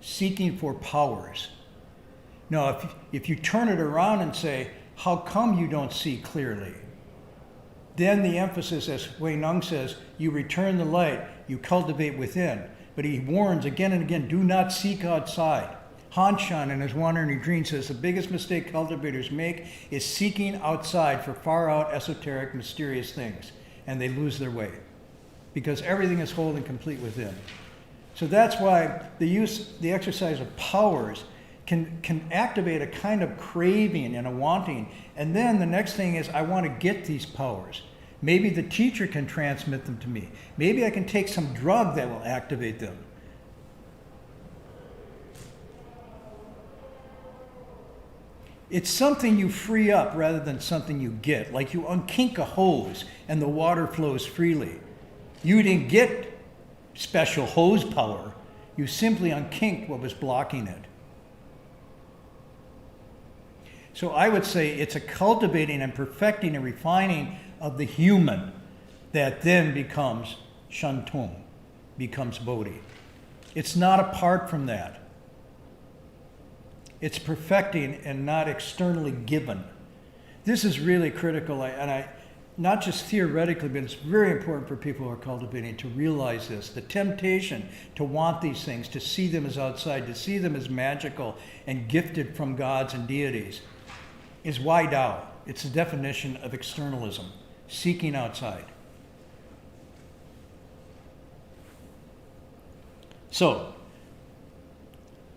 seeking for powers. Now, if you turn it around and say, how come you don't see clearly? Then the emphasis, as Hui Nung says, you return the light, you cultivate within. But he warns again and again, do not seek outside. Han Shan, in his Wandering Dream, says the biggest mistake cultivators make is seeking outside for far out, esoteric, mysterious things, and they lose their way because everything is whole and complete within. So that's why the exercise of powers can activate a kind of craving and a wanting, and then the next thing is I want to get these powers. Maybe the teacher can transmit them to me. Maybe I can take some drug that will activate them. It's something you free up rather than something you get. Like you unkink a hose and the water flows freely. You didn't get special hose power. You simply unkinked what was blocking it. So I would say it's a cultivating and perfecting and refining of the human that then becomes Shantung, becomes Bodhi. It's not apart from that. It's perfecting and not externally given. This is really critical, and not just theoretically, but it's very important for people who are cultivating to realize this. The temptation to want these things, to see them as outside, to see them as magical and gifted from gods and deities, is Wai Dao. It's the definition of externalism, seeking outside. So,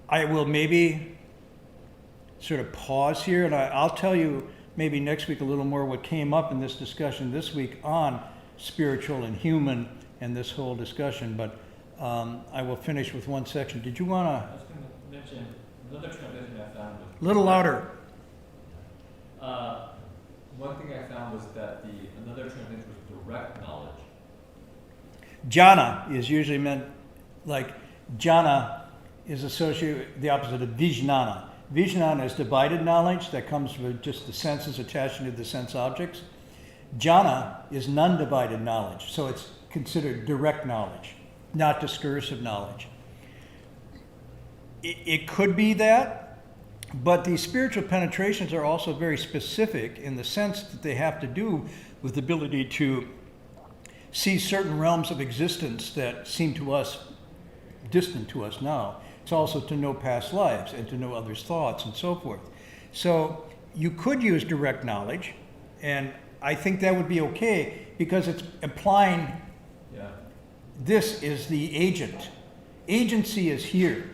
I will maybe sort of pause here, and I'll tell you maybe next week a little more what came up in this discussion this week on spiritual and human and this whole discussion, but I will finish with one section. Did you want I was going to mention another translation I found was... to... Little louder. One thing I found was that another translation was direct knowledge. Jhana is usually meant, like, jhana is associated with the opposite of vijnana. Vijnana is divided knowledge that comes with just the senses attaching to the sense objects. Jhana is non-divided knowledge, so it's considered direct knowledge, not discursive knowledge. It could be that, but these spiritual penetrations are also very specific in the sense that they have to do with the ability to see certain realms of existence that seem to us distant to us now. It's also to know past lives and to know others' thoughts and so forth. So you could use direct knowledge, and I think that would be okay because it's implying this is the agent. Agency is here.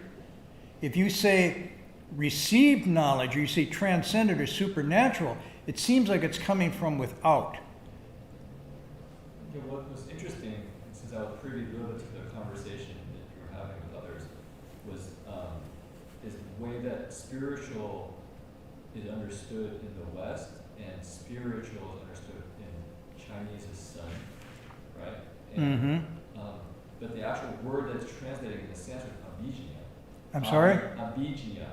If you say received knowledge or you say transcendent or supernatural, it seems like it's coming from without. Yeah, what was interesting, since I was privy to the conversation that you were having with others, was is the way that spiritual is understood in the West and spiritual is understood in Chinese as sun, right? And, but the actual word that's translated in the Sanskrit, abhijñā. I'm sorry? Abhijñā.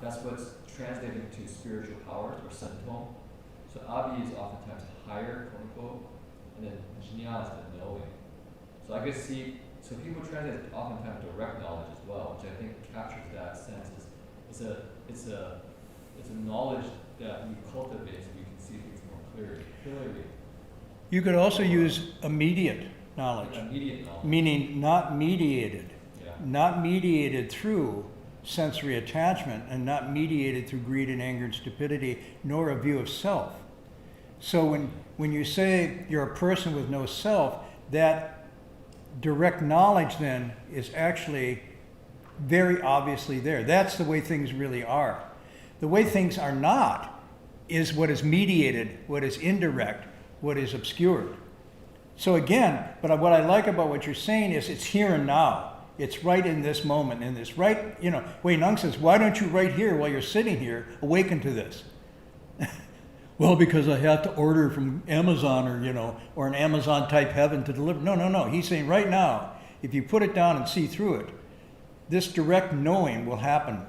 That's what's translated to spiritual powers or sentong. So abhi is oftentimes higher, quote unquote, and then jñā is the knowing. So I could see, so people translate oftentimes direct knowledge as well, which I think captures that sense. It's a knowledge that we cultivate so we can see things more clearly. You could also use immediate knowledge, Immediate knowledge. meaning not mediated. Yeah. Not mediated through sensory attachment and not mediated through greed and anger and stupidity, nor a view of self. So when you say you're a person with no self, that direct knowledge then is actually very obviously there. That's the way things really are. The way things are not is what is mediated, what is indirect, what is obscured. So again, but what I like about what you're saying is it's here and now. It's right in this moment, in this right, Wei Nung says, why don't you right here while you're sitting here awaken to this? Well, because I have to order from Amazon or an Amazon type heaven to deliver. No. He's saying right now, if you put it down and see through it, this direct knowing will happen.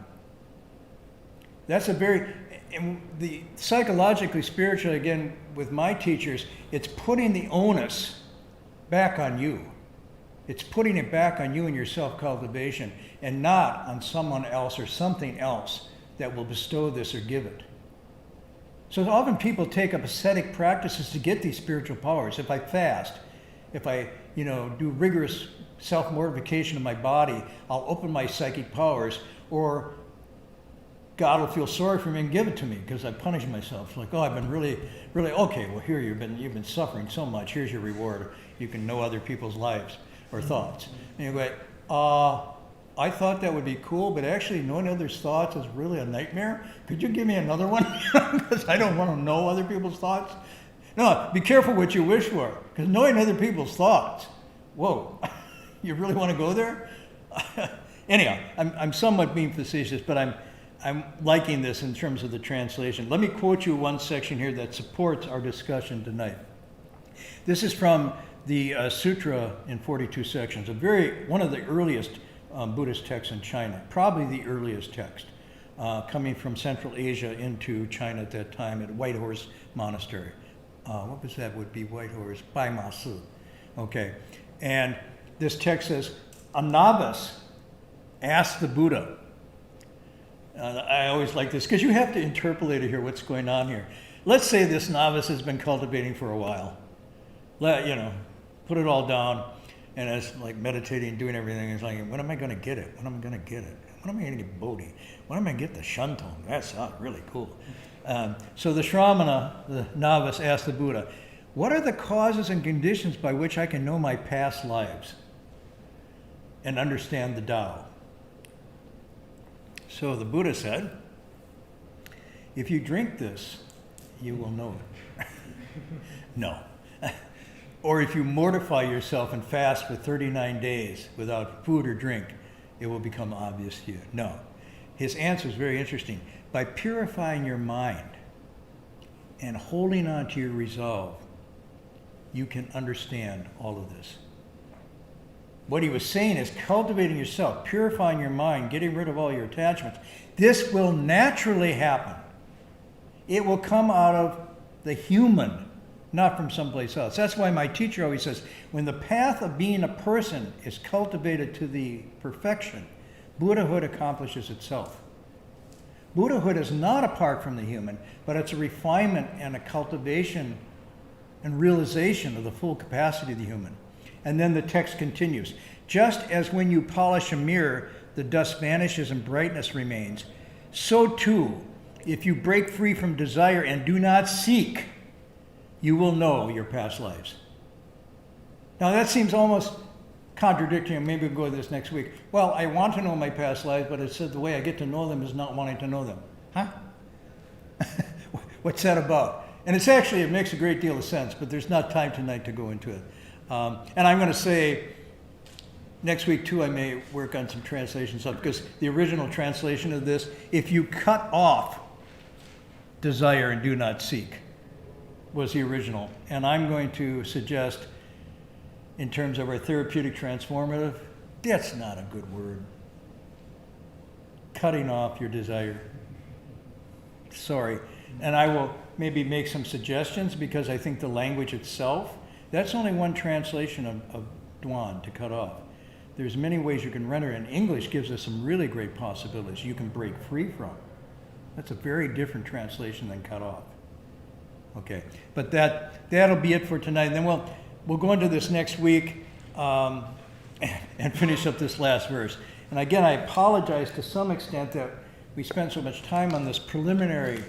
That's the psychologically, spiritually, again, with my teachers, it's putting the onus back on you. It's putting it back on you and your self-cultivation and not on someone else or something else that will bestow this or give it. So often people take up ascetic practices to get these spiritual powers. If I fast, if I, do rigorous self-mortification of my body, I'll open my psychic powers, or God will feel sorry for me and give it to me because I punished myself. Like, I've been really, okay, well here you've been suffering so much, here's your reward. You can know other people's lives or thoughts. And you go, I thought that would be cool, but actually knowing others' thoughts is really a nightmare. Could you give me another one? Because I don't want to know other people's thoughts. No, be careful what you wish for, because knowing other people's thoughts, whoa, you really want to go there? Anyhow, I'm somewhat being facetious, but I'm liking this in terms of the translation. Let me quote you one section here that supports our discussion tonight. This is from the Sutra in 42 sections, one of the earliest Buddhist texts in China, probably the earliest text, coming from Central Asia into China at that time at Whitehorse Monastery. What was that? Would be Whitehorse, Bai Ma Si. Okay, and this text says, a novice asked the Buddha. I always like this because you have to interpolate it here, what's going on here. Let's say this novice has been cultivating for a while. Put it all down, and it's like meditating, doing everything. It's like, when am I going to get it? When am I going to get it? When am I going to get Bodhi? When am I going to get the Shantong? That sounds really cool. So the Shramana, the novice, asked the Buddha, what are the causes and conditions by which I can know my past lives? and understand the Tao. So the Buddha said, if you drink this, you will know it. No. Or if you mortify yourself and fast for 39 days without food or drink, it will become obvious to you. No. His answer is very interesting. By purifying your mind and holding on to your resolve, you can understand all of this. What he was saying is cultivating yourself, purifying your mind, getting rid of all your attachments. This will naturally happen. It will come out of the human, not from someplace else. That's why my teacher always says, when the path of being a person is cultivated to the perfection, Buddhahood accomplishes itself. Buddhahood is not apart from the human, but it's a refinement and a cultivation and realization of the full capacity of the human. And then the text continues. Just as when you polish a mirror, the dust vanishes and brightness remains, so too, if you break free from desire and do not seek, you will know your past lives. Now that seems almost contradictory, and maybe we'll go to this next week. Well, I want to know my past lives, but it said the way I get to know them is not wanting to know them. Huh? What's that about? And it's actually, it makes a great deal of sense, but there's not time tonight to go into it. And I'm going to say, next week too, I may work on some translation stuff, because the original translation of this, if you cut off desire and do not seek, was the original. And I'm going to suggest, in terms of our therapeutic transformative, that's not a good word. Cutting off your desire. Sorry. And I will maybe make some suggestions, because I think the language itself, that's only one translation of Duan, to cut off. There's many ways you can render it, and English gives us some really great possibilities you can break free from. That's a very different translation than cut off. Okay, but that'll be it for tonight. And then we'll go into this next week and finish up this last verse. And again, I apologize to some extent that we spent so much time on this preliminary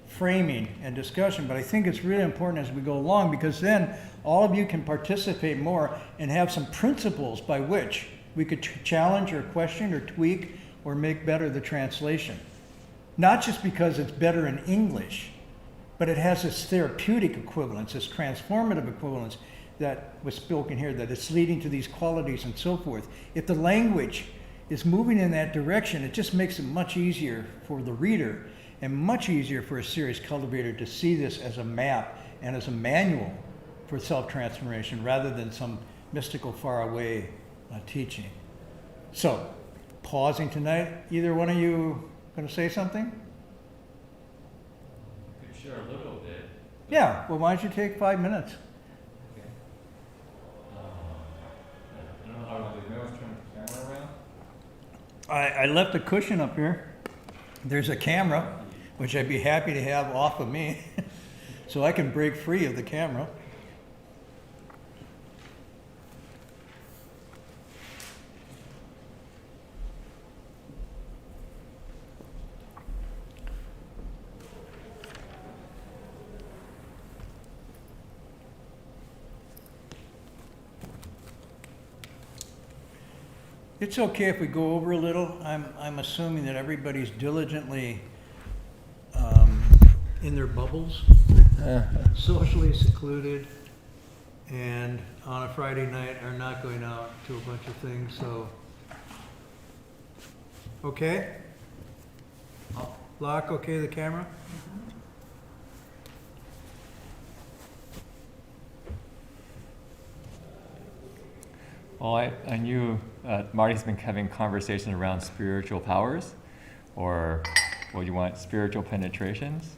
framing and discussion, but I think it's really important as we go along, because then all of you can participate more and have some principles by which we could challenge or question or tweak or make better the translation. Not just because it's better in English, but it has this therapeutic equivalence, this transformative equivalence that was spoken here, that it's leading to these qualities and so forth. If the language is moving in that direction, it just makes it much easier for the reader and much easier for a serious cultivator to see this as a map and as a manual for self-transformation rather than some mystical faraway teaching. So, pausing tonight, either one of you going to say something? You could share a little bit. Yeah, well, why don't you take 5 minutes? Okay. I don't know how to do it. Maybe I was turning the camera around. I left a cushion up here. There's a camera, which I'd be happy to have off of me, so I can break free of the camera. It's okay if we go over a little. I'm assuming that everybody's diligently in their bubbles, socially secluded, and on a Friday night are not going out to a bunch of things, so. Okay? Lock, okay, the camera? Well, I knew Marty's been having conversations around spiritual powers, or what you want, spiritual penetrations?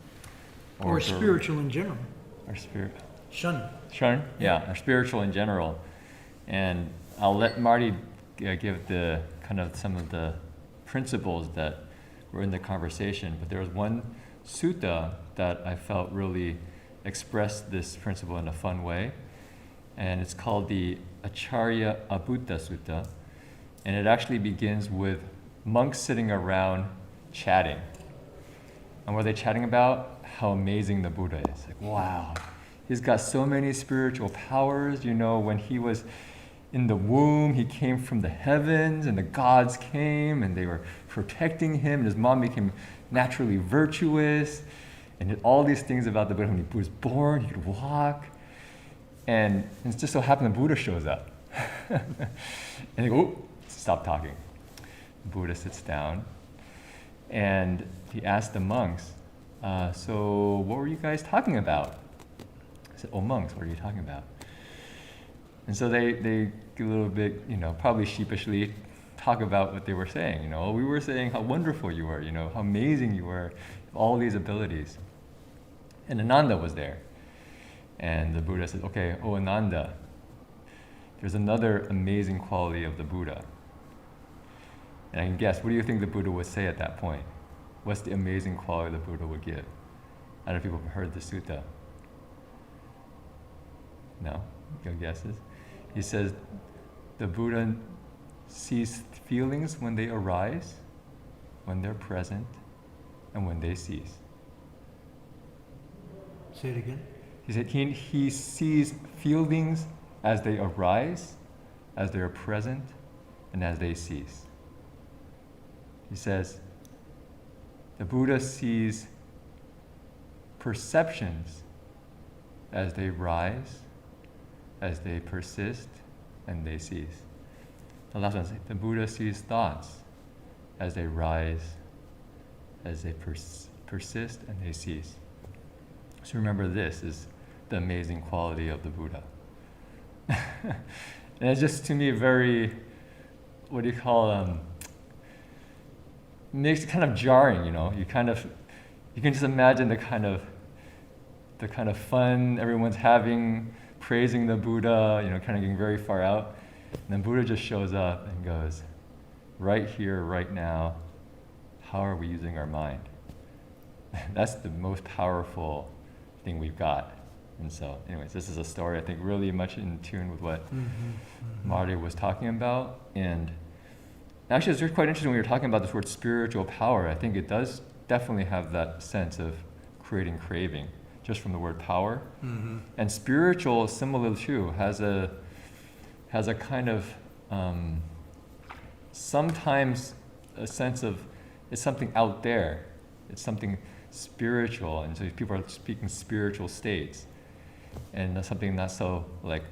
Or spiritual in general. Or spirit. Shun. Shun? Yeah, or spiritual in general. And I'll let Marty give the kind of some of the principles that were in the conversation. But there was one sutta that I felt really expressed this principle in a fun way. And it's called the Acharya Abuta Sutta. And it actually begins with monks sitting around chatting. And what are they chatting about? How amazing the Buddha is. Like, wow, he's got so many spiritual powers. You know, when he was in the womb, he came from the heavens, and the gods came, and they were protecting him, and his mom became naturally virtuous, and all these things about the Buddha. When he was born, he could walk, and it just so happened the Buddha shows up. And they go, "Oh, stop talking." The Buddha sits down, and he asked the monks, "So what were you guys talking about?" I said, "Oh, monks, what are you talking about?" And so they a little bit, probably sheepishly talk about what they were saying. We were saying how wonderful you were, how amazing you were, all these abilities. And Ananda was there. And the Buddha said, "Okay, oh Ananda, there's another amazing quality of the Buddha." And I can guess, what do you think the Buddha would say at that point? What's the amazing quality the Buddha would give? I don't know if people have heard the sutta. No? Good guesses? He says, the Buddha sees feelings when they arise, when they're present, and when they cease. Say it again. He said he sees feelings as they arise, as they are present, and as they cease. He says, the Buddha sees perceptions as they rise, as they persist, and they cease. The last one is, the Buddha sees thoughts as they rise, as they persist, and they cease. So remember, this is the amazing quality of the Buddha. And it's just, to me, very, what do you call, makes it kind of jarring, You can just imagine the kind of fun everyone's having, praising the Buddha, kind of getting very far out. And then Buddha just shows up and goes, right here, right now, how are we using our mind? That's the most powerful thing we've got. And so, anyways, this is a story I think really much in tune with what Marty was talking about. And actually, it's quite interesting when you're talking about this word spiritual power. I think it does definitely have that sense of creating craving, just from the word power. Mm-hmm. And spiritual, similar too, has a kind of sometimes a sense of it's something out there. It's something spiritual, and so people are speaking spiritual states. And that's something not so, like,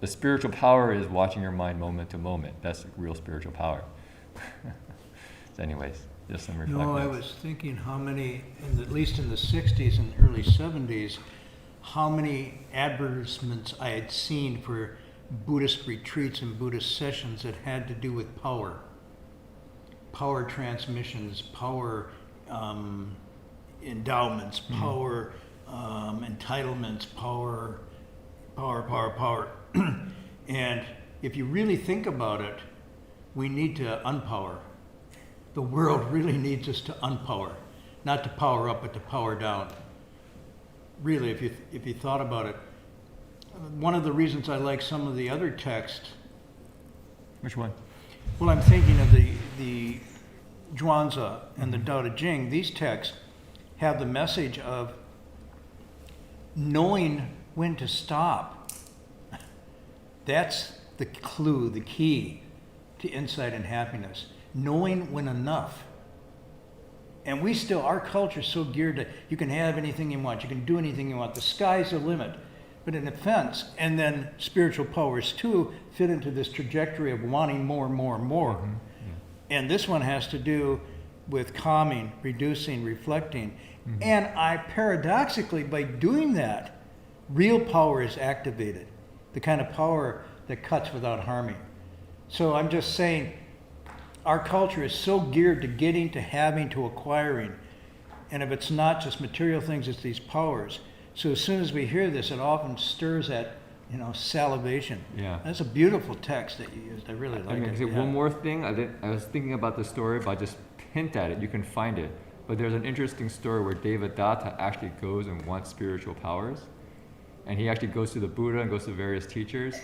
the spiritual power is watching your mind moment to moment. That's real spiritual power. So anyways, just some reflections. No, I was thinking how many, at least in the 60s and early 70s, how many advertisements I had seen for Buddhist retreats and Buddhist sessions that had to do with power. Power transmissions, power endowments, power entitlements, power. And if you really think about it, we need to unpower. The world really needs us to unpower, not to power up, but to power down. Really, if you thought about it, one of the reasons I like some of the other texts. Which one? Well, I'm thinking of the Zhuangzi and the Tao Te Ching. These texts have the message of knowing when to stop. That's the clue, the key to insight and happiness. Knowing when enough. And our culture is so geared to, you can have anything you want, you can do anything you want, the sky's the limit. But in offense, and then spiritual powers too, fit into this trajectory of wanting more and more and more. Mm-hmm. Yeah. And this one has to do with calming, reducing, reflecting. Mm-hmm. And paradoxically, by doing that, real power is activated. The kind of power that cuts without harming. So I'm just saying, our culture is so geared to getting, to having, to acquiring. And if it's not just material things, it's these powers. So as soon as we hear this, it often stirs at, salivation. Yeah. That's a beautiful text that you used. I really like it. Yeah. One more thing. I was thinking about the story, but I just hint at it. You can find it. But there's an interesting story where Devadatta actually goes and wants spiritual powers. And he actually goes to the Buddha and goes to various teachers.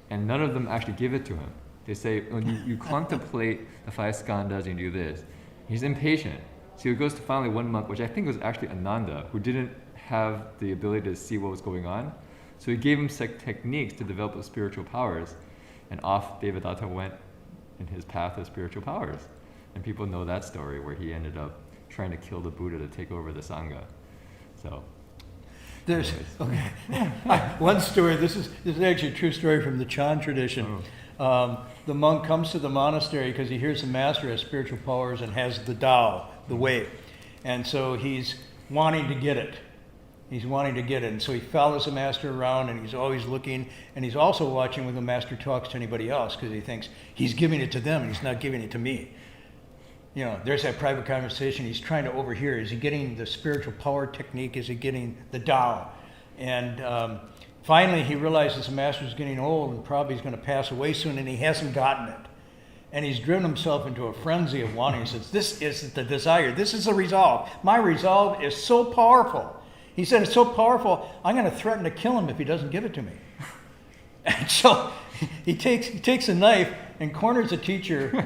And none of them actually give it to him. They say, when you contemplate the 5 skandhas and you do this. He's impatient. So he goes to finally one monk, which I think was actually Ananda, who didn't have the ability to see what was going on. So he gave him techniques to develop the spiritual powers. And off Devadatta went in his path of spiritual powers. And people know that story where he ended up trying to kill the Buddha to take over the Sangha. So, There's anyways. okay. One story. This is actually a true story from the Chan tradition. The monk comes to the monastery because he hears the master has spiritual powers and has the Tao, the way, and so he's wanting to get it. He's wanting to get it, and so he follows the master around, and he's always looking, and he's also watching when the master talks to anybody else because he thinks he's giving it to them and he's not giving it to me. You know, there's that private conversation he's trying to overhear. Is he getting the spiritual power technique? Is he getting the Tao? And finally, he realizes the master's getting old and probably he's going to pass away soon, and he hasn't gotten it. And he's driven himself into a frenzy of wanting. He says, this is the desire. This is the resolve. My resolve is so powerful. He said, it's so powerful, I'm going to threaten to kill him if he doesn't give it to me. And so he takes a knife and corners the teacher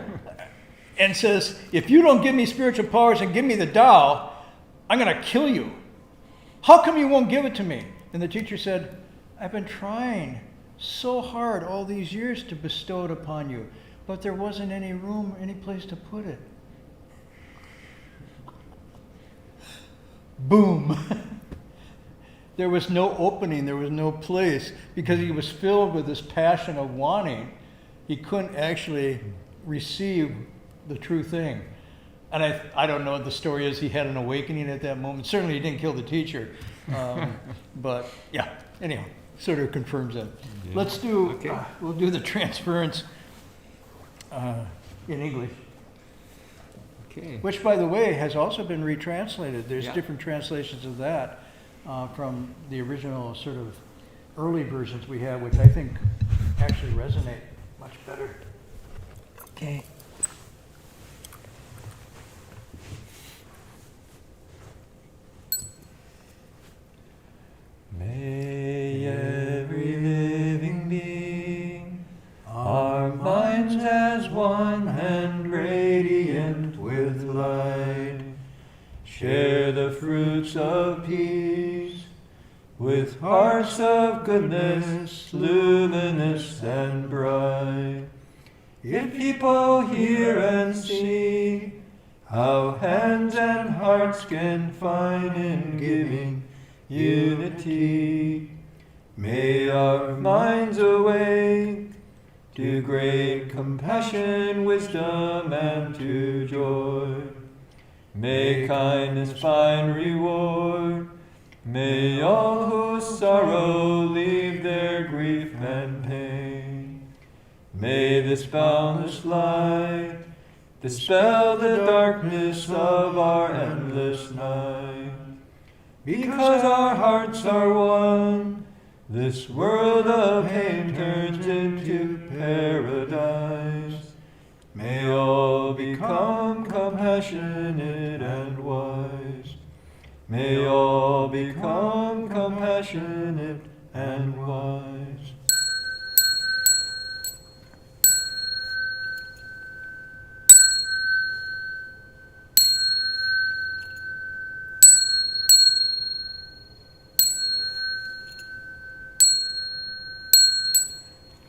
and says, if you don't give me spiritual powers and give me the Tao, I'm going to kill you. How come you won't give it to me? And the teacher said, I've been trying so hard all these years to bestow it upon you, but there wasn't any room, any place to put it. Boom. There was no opening, there was no place, because he was filled with this passion of wanting. He couldn't actually receive the true thing. And I don't know what the story is. He had an awakening at that moment. Certainly he didn't kill the teacher. But yeah, anyhow, sort of confirms that. Yeah. Let's do, Okay. We'll do the transference in English, Okay. which by the way has also been retranslated. There's Yeah. different translations of that from the original sort of early versions we have, which I think actually resonate much better. Okay. May every living being, our minds as one and radiant with light, share the fruits of peace with hearts of goodness, luminous and bright. If people hear and see how hands and hearts can find in giving unity, may our minds awake to great compassion, wisdom, and to joy. May kindness find reward. May all who sorrow leave their grief and pain. May this boundless light dispel the darkness of our endless night. Because our hearts are one, this world of pain turns into paradise. May all become compassionate and wise. May all become compassionate and wise.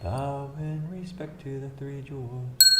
Bow in respect to the three jewels.